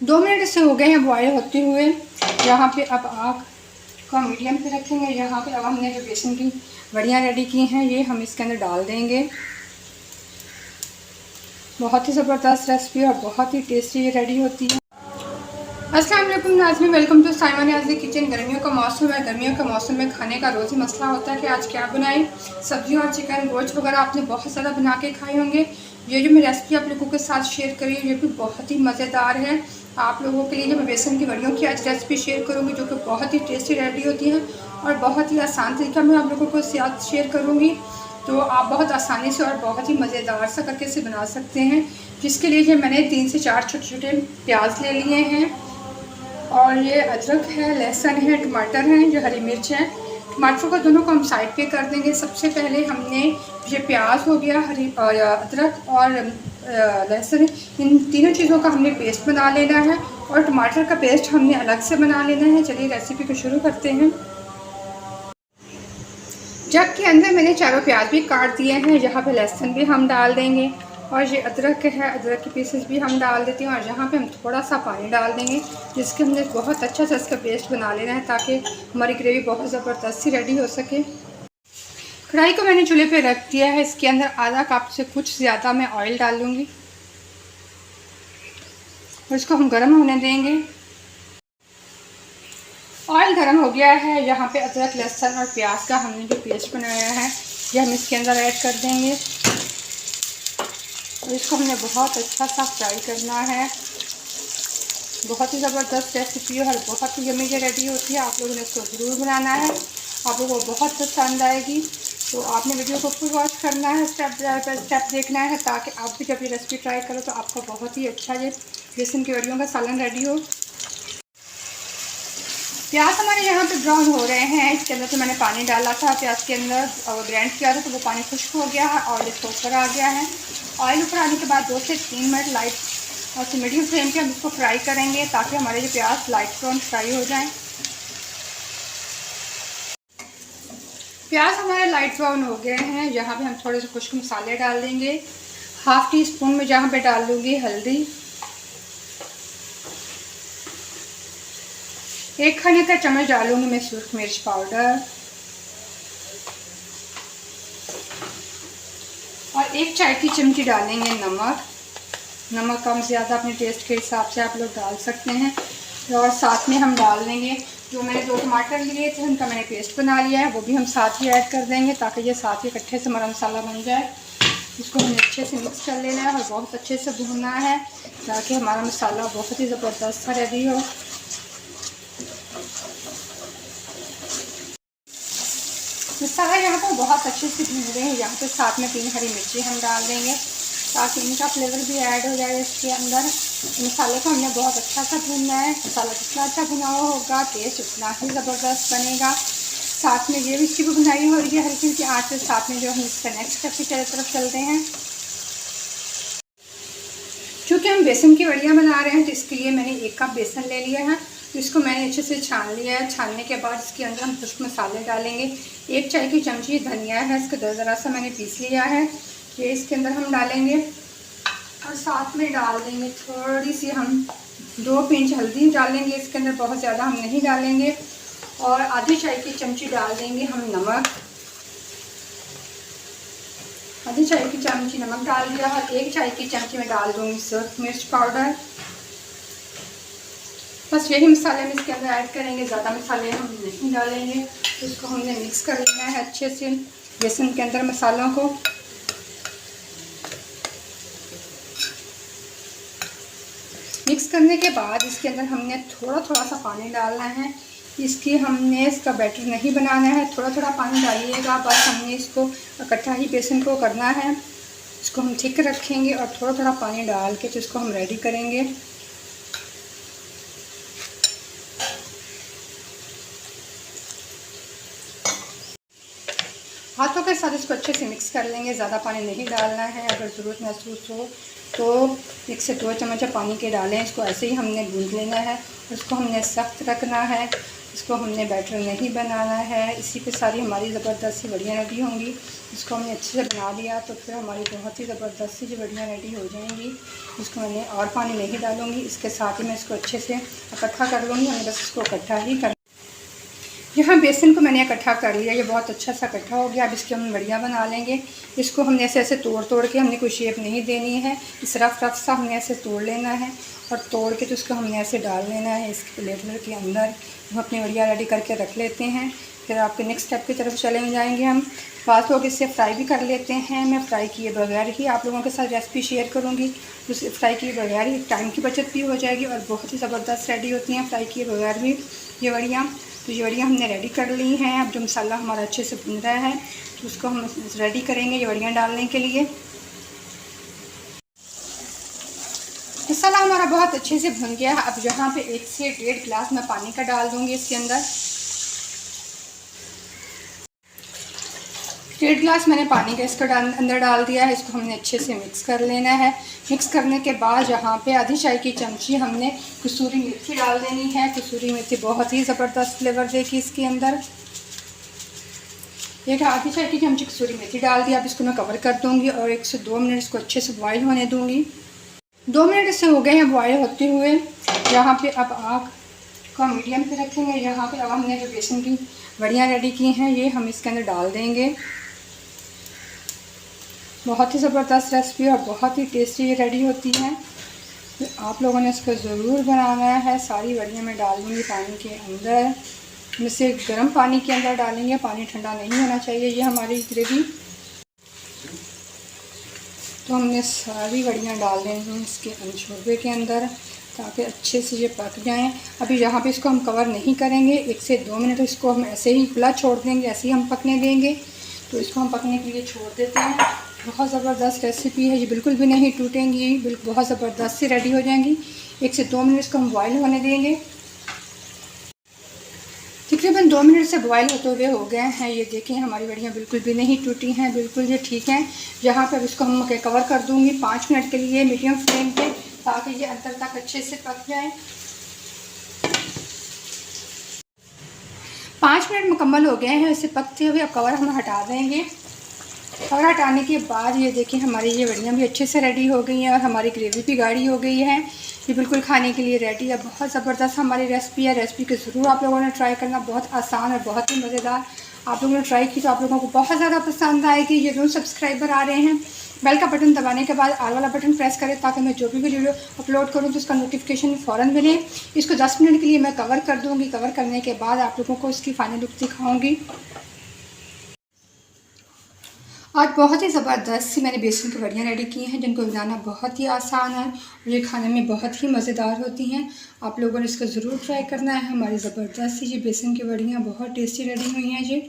2 minute से हो गए हैं बॉयल होते हुए। यहाँ पे अब आग को मीडियम पे रखेंगे। यहाँ पे अब हमने जो बेसन की बड़ियाँ रेडी की हैं ये हम इसके अंदर डाल देंगे। बहुत ही ज़बरदस्त रेसिपी और बहुत ही टेस्टी ये रेडी होती है। अस्सलाम वालेकुम नाज़रीन, welcome to Saima Niazi kitchen. गर्मियों का मौसम है। गर्मियों के मौसम में खाने का रोज़ ही मसला होता है कि आज क्या बनाएं। सब्जियों और चिकन गोश्त वगैरह आपने बहुत ज़्यादा बना के खाए होंगे। ये जो मैं रेसिपी आप लोगों के साथ शेयर करी है ये भी बहुत ही मज़ेदार है। आप लोगों के लिए जो मैं बेसन की बड़ियों की आज रेसिपी शेयर करूँगी जो कि बहुत ही टेस्टी रेडी होती है और बहुत ही आसान तरीका मैं आप लोगों को साथ शेयर करूँगी। तो आप बहुत आसानी से और बहुत ही मज़ेदार सा करके इसे बना सकते हैं। जिसके लिए जो मैंने 3 से 4 छोटे छोटे प्याज ले लिए हैं और ये अदरक है, लहसुन है, टमाटर हैं, जो हरी मिर्च है। टमाटर को दोनों को हम साइड पे कर देंगे। सबसे पहले हमने ये प्याज हो गया, हरी और अदरक और लहसुन, इन तीनों चीज़ों का हमने पेस्ट बना लेना है और टमाटर का पेस्ट हमने अलग से बना लेना है। चलिए रेसिपी को शुरू करते हैं। जग के अंदर मैंने चारों प्याज भी काट दिए हैं। यहाँ पे लहसुन भी हम डाल देंगे और ये अदरक है, अदरक के पीसेस भी हम डाल देते हैं और यहाँ पे हम थोड़ा सा पानी डाल देंगे जिसके हमने बहुत अच्छा सा इसका पेस्ट बना लेना है ताकि हमारी ग्रेवी बहुत ज़बरदस्त सी रेडी हो सके। कढ़ाई को मैंने चूल्हे पे रख दिया है। इसके अंदर आधा कप से कुछ ज़्यादा मैं ऑयल डाल लूँगी और इसको हम गर्म होने देंगे। ऑयल गर्म हो गया है। यहाँ पे अदरक, लहसुन और प्याज का हमने जो पेस्ट बनाया है ये हम इसके अंदर ऐड कर देंगे और इसको हमने बहुत अच्छा सा फ्राई करना है। बहुत ही ज़बरदस्त रेसिपी और बहुत ही यम्मी रेडी होती है। आप लोगों ने इसको ज़रूर बनाना है, आप लोगों को बहुत पसंद आएगी। तो आपने वीडियो को फुल वॉच करना है, स्टेप बाय स्टेप देखना है ताकि आप भी जब ये रेसिपी ट्राई करो तो आपका बहुत ही अच्छा ये बेसन की बड़ियों का सालन रेडी हो। प्याज हमारे यहाँ पे ब्राउन हो रहे हैं। इसके अंदर तो मैंने पानी डाला था प्याज के अंदर और ग्राइंड किया था तो वो पानी खुश्क हो गया है और इसको ऊपर आ गया है। ऑयल ऊपर आने के बाद 2 से 3 मिनट लाइट और मीडियम फ्लेम पे हम इसको फ्राई करेंगे ताकि हमारे जो प्याज लाइट ब्राउन फ्राई हो जाएं। प्याज हमारे लाइट ब्राउन हो गए हैं। यहाँ पे हम थोड़े से खुश्क मसाले डाल देंगे। हाफ़ टी स्पून में जहाँ पे डाल दूँगी हल्दी, 1 खाने का चम्मच डालूंगी मैं सूरख मिर्च पाउडर और 1 चाय की चमची डालेंगे नमक। नमक कम ज़्यादा अपने टेस्ट के हिसाब से आप लोग डाल सकते हैं। और साथ में हम डाल देंगे जो मैंने 2 टमाटर लिए थे उनका मैंने पेस्ट बना लिया है वो भी हम साथ ही ऐड कर देंगे ताकि ये साथ ही इकट्ठे से हमारा मसाला बन जाए। इसको हमें अच्छे से मिक्स कर लेना है और बहुत अच्छे से भूनना है ताकि हमारा मसाला बहुत ही ज़बरदस्त रेडी हो। मसाला यहाँ पर बहुत अच्छे से भून रहे हैं। यहाँ पे साथ में 3 हरी मिर्ची हम डाल देंगे ताकि इनका फ्लेवर भी ऐड हो जाए इसके अंदर। मसाले को हमने बहुत अच्छा सा भूनना है। मसाला जितना अच्छा भुना हुआ होगा टेस्ट उतना ही ज़बरदस्त बनेगा। साथ में ये भी भुनाई हो रही है हल्की हल्की आँच से। साथ में जो हम इसका नेक्स्ट स्टेप की तरफ चलते हैं। चूँकि हम बेसन की बड़ियाँ बना रहे हैं तो इसके लिए मैंने 1 कप बेसन ले लिया है। तो इसको मैंने अच्छे से छान लिया है। छानने के बाद इसके अंदर हम कुछ मसाले डालेंगे। 1 चाय की चमची धनिया है, इसको ज़रा सा मैंने पीस लिया है, ये इसके अंदर हम डालेंगे और साथ में डाल देंगे थोड़ी सी हम 2 पिंच हल्दी डालेंगे इसके अंदर, बहुत ज़्यादा हम नहीं डालेंगे। और आधी चाय की चमची डाल देंगे हम नमक, आधी चाय की चमची नमक डाल दिया और 1 चाय की चमची में डाल दूँगी सूरख मिर्च पाउडर। बस यही मसाले हम इसके अंदर ऐड करेंगे, ज़्यादा मसाले हम नहीं डालेंगे। तो इसको हमने मिक्स कर लेना है अच्छे से बेसन के अंदर मसालों को। मिक्स करने के बाद इसके अंदर हमने थोड़ा थोड़ा सा पानी डालना है। इसका बैटर नहीं बनाना है, थोड़ा थोड़ा पानी डालिएगा। बस हमने इसको इकट्ठा ही बेसन को करना है। इसको हम थिक रखेंगे और थोड़ा थोड़ा पानी डाल के तो इसको हम रेडी करेंगे। हाथों के साथ इसको अच्छे से मिक्स कर लेंगे। ज़्यादा पानी नहीं डालना है। अगर ज़रूरत महसूस हो तो 1 से 2 चम्मच पानी के डालें। इसको ऐसे ही हमने गूंद लेना है। इसको हमने सख्त रखना है, इसको हमने बैटर नहीं बनाना है। इसी पे सारी हमारी ज़बरदस्त सी बड़ियाँ रेडी होंगी। इसको हमने अच्छे से बना लिया तो फिर हमारी बहुत ही ज़बरदस्त सी बड़ियाँ रेडी हो जाएंगी। इसको मैंने और पानी नहीं डालूँगी, इसके साथ ही मैं इसको अच्छे से इकट्ठा कर लूँगी। हमें बस इसको इकट्ठा ही कर, यहाँ बेसन को मैंने इकट्ठा कर लिया, ये बहुत अच्छा सा इकट्ठा हो गया। अब इसके हम बड़ियाँ बना लेंगे। इसको हमने ऐसे ऐसे तोड़ के, हमने कोई शेप नहीं देनी है, इस रफ सा हमने ऐसे तोड़ लेना है और तोड़ के तो उसको हमने ऐसे डाल लेना है इसके प्लेट के अंदर। हम अपनी बड़ियाँ रेडी करके रख लेते हैं। फिर आपके नेक्स्ट स्टेप की तरफ चले जाएंगे हम। बाद लोग इससे फ्राई भी कर लेते हैं। मैं फ्राई किए बगैर ही आप लोगों के साथ रेसिपी शेयर करूँगी। उस फ्राई किए बगैर ही टाइम की बचत भी हो जाएगी और बहुत ही ज़बरदस्त रेडी होती हैं फ्राई किए बगैर भी ये बड़ियाँ। तो ये बड़ियाँ हमने रेडी कर ली हैं। अब जो मसाला हमारा अच्छे से भुन रहा है तो उसको हम रेडी करेंगे ये बड़ियाँ डालने के लिए। मसाला हमारा बहुत अच्छे से भुन गया है। अब यहाँ पे 1 से 1.5 गिलास मैं पानी का डाल दूँगी इसके अंदर। 1.5 गिलास मैंने पानी का इसका अंदर डाल दिया है। इसको हमने अच्छे से मिक्स कर लेना है। मिक्स करने के बाद यहाँ पे आधी चाय की चमची हमने कसूरी मेथी डाल देनी है। कसूरी मेथी बहुत ही ज़बरदस्त फ्लेवर देगी इसके अंदर। एक आधी चाय की चमची कसूरी मेथी डाल दी। अब इसको मैं कवर कर दूँगी और 1 से 2 मिनट इसको अच्छे से बॉयल होने दूँगी। 2 मिनट इससे हो गए हैं बॉयल होते हुए। यहाँ पे अब आग को मीडियम पे रखेंगे। यहाँ पे अब हमने जो बेसन की बड़ियाँ रेडी की हैं ये हम इसके अंदर डाल देंगे। बहुत ही ज़बरदस्त रेसिपी और बहुत ही टेस्टी रेडी होती है। तो आप लोगों ने इसको ज़रूर बनाना है। सारी बड़ियाँ मैं डाल दूँगी पानी के अंदर। हम इसे गर्म पानी के अंदर डालेंगे, पानी ठंडा नहीं होना चाहिए ये हमारी ग्रेवी। तो हमने सारी बड़ियाँ डाल देनी हैं इसके शोरबे के अंदर ताकि अच्छे से ये पक जाएं। अभी यहाँ पे इसको हम कवर नहीं करेंगे। 1 से 2 मिनट इसको हम ऐसे ही खुला छोड़ देंगे, ऐसे ही हम पकने देंगे। तो इसको हम पकने के लिए छोड़ देते हैं। बहुत ज़बरदस्त रेसिपी है, ये बिल्कुल भी नहीं टूटेंगी, बिल्कुल बहुत ज़बरदस्त सी रेडी हो जाएंगी। 1 से 2 मिनट इसको हम बॉयल होने देंगे। तकरीबन 2 मिनट से बॉयल होते हुए हो गए हैं। ये देखें हमारी बड़ियाँ बिल्कुल भी नहीं टूटी हैं, बिल्कुल ये ठीक हैं। यहाँ पर इसको हम कवर कर दूँगी 5 मिनट के लिए मीडियम फ्लेम पे ताकि ये अंदर तक अच्छे से पक जाए। 5 मिनट मुकम्मल हो गए हैं इसे पकते हुए। अब कवर हम हटा देंगे। कवर हटाने के बाद ये देखिए हमारी ये बड़ियाँ भी अच्छे से रेडी हो गई हैं और हमारी ग्रेवी भी गाढ़ी हो गई है। ये बिल्कुल खाने के लिए रेडी है। बहुत ज़बरदस्त हमारी रेसिपी है। रेसिपी को ज़रूर आप लोगों ने ट्राई करना, बहुत आसान और बहुत ही मज़ेदार। आप लोगों ने ट्राई की तो आप लोगों को बहुत ज़्यादा पसंद आएगी। ये जो सब्सक्राइबर आ रहे हैं बेल का बटन दबाने के बाद आल वाला बटन प्रेस करें ताकि मैं जो भी वीडियो अपलोड करूँ तो उसका नोटिफिकेशन फ़ौरन मिले। इसको 10 मिनट के लिए मैं कवर कर दूँगी। कवर करने के बाद आप लोगों को इसकी फाइनल लुक दिखाऊँगी। आज बहुत ही ज़बरदस्त सी मैंने बेसन की बड़ियाँ रेडी की हैं जिनको बनाना बहुत ही आसान है और ये खाने में बहुत ही मज़ेदार होती हैं। आप लोगों ने इसको ज़रूर ट्राई करना है। हमारी ज़बरदस्त सी ये बेसन की बड़ियाँ बहुत टेस्टी रेडी हुई हैं। ये